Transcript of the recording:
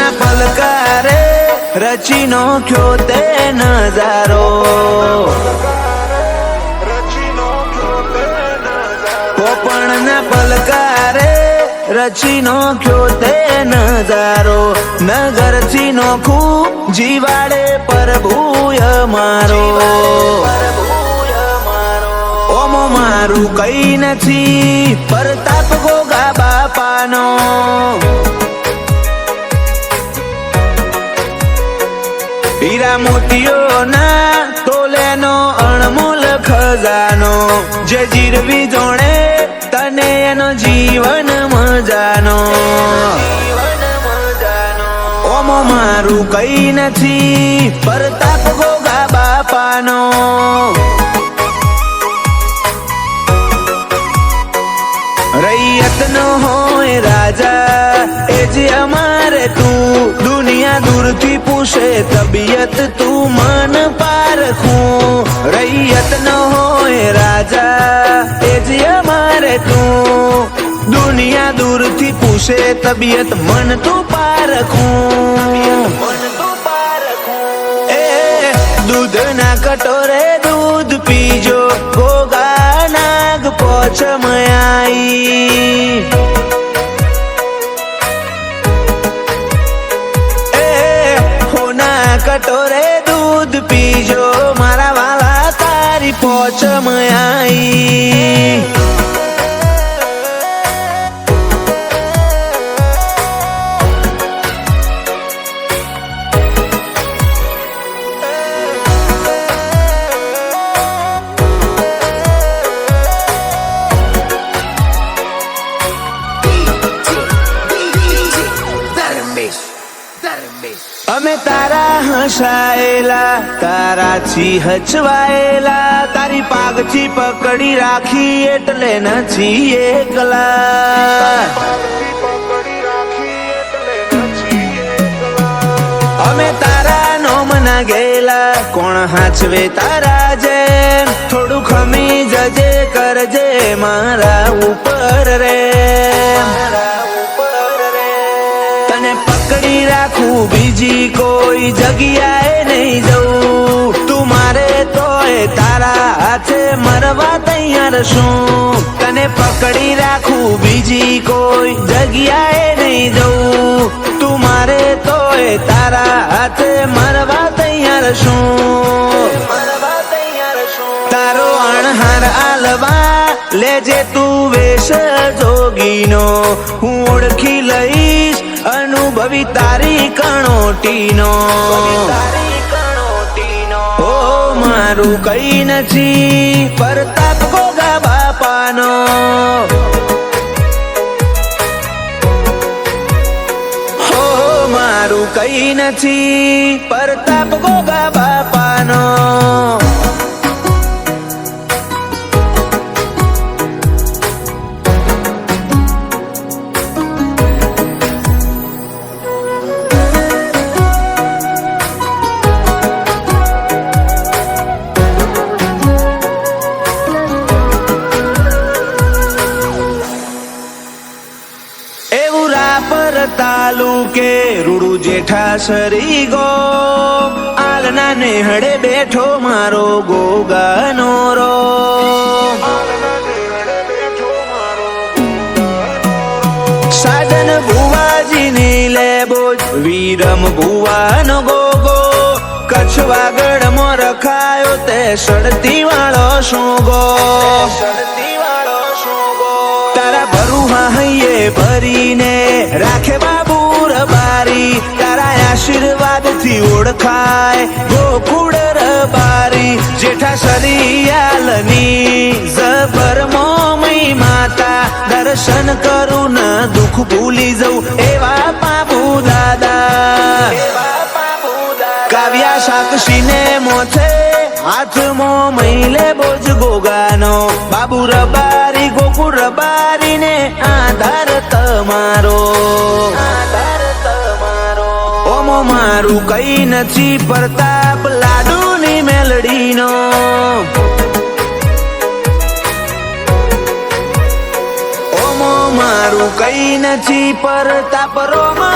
પોપણના પલકારે રચી નોખ્યો તે નજારો, પોપણના પલકારે રચી નોખ્યો તે નજારો, નગરથી નોખું જીવાડે પ્રભુય મારો. ઓમો મારું કઈ નથી પરતાપ ગોગા બાપાનો, હીરા મોતીઓના તોલેનો અણમોલ ખજાનો, જે જીરવી જોણે તને એનો જીવન મજાનો. ઓમો મારું કઈ નથી પરતાપ ગોગા બાપાનો. રૈયત નો હોય રાજા એ જ અમારે તું, દુનિયા દૂરથી પૂછે તબિયત તું મન પારખું. રૈયત નો હોય રાજા એ જ અમારે તું, દુનિયા દૂરથી પૂછે તબિયત મન તું પારખું. એ દૂધના કટોરે દૂધ પીજો ગોગા નાગ પોચમયાઈ. એ હોના કટોરે દૂધ પીજો મારા વાલા તારી પોચમયાઈ. અમે તારા હસાયેલા તારાથી હચવાયેલા, તારી પાગથી પકડી રાખી એટલે નથી એકલા. અમે તારા નોમના ગયેલા કોણ હાચવે તારા જેમ, થોડું ખમી જજે કરજે મારા ઉપર રે. તને પકડી રાખું બીજી કોઈ જગ્યાએ નહીં જવું, તું મારે તોય તારા હાથે મરવા તૈયાર છું. તને પકડી રાખું બીજી કોઈ જગ્યાએ નહીં જવું, તું મારે તોય તારા હાથે મરવા તૈયાર છું. તારો અણહાર આલવા લેજે તું વેશ જોગીનો, હું ઓળખી લઈશ અનુભવી તારી કણોટીનો. ઓ મારું કઈ નથી પરતાપ ગોગા બાપાનો. હો મારું કઈ નથી પરતાપ ગોગા બાપાનો. તાલુકે રૂડું જેઠા સરી ગો, આલના નેહડે બેઠો મારો ગોગાનો રો. સાજન ભુવાજીની લેબો વીરમ ભુવાનો ગોગો, કચ્છ વાગડમાં રખાયો તે સડતી વાળો શોગો. તારા ભરુહા હૈયે ભરીને રાખે બાબુ રબારી, તારા આશીર્વાદ થી ઓળખાય ગોકુળ રબારી. જેઠા સરિયાલની જબર મોમઈ માતા, દર્શન કરું ન દુઃખ ભૂલી જવું એવા બાબુ દાદા. કાવ્યા સાક્ષીને મોથે હાથમાં મहिले બોજ ગોગાનો, બાબુ રબારી ગોકુળ રબારી ને આધાર તમારો. ઓમો મારું કઈ નથી પ્રતાપ લાડુની મેલડીનો. ઓમો મારું કઈ નથી પ્રતાપ રોમા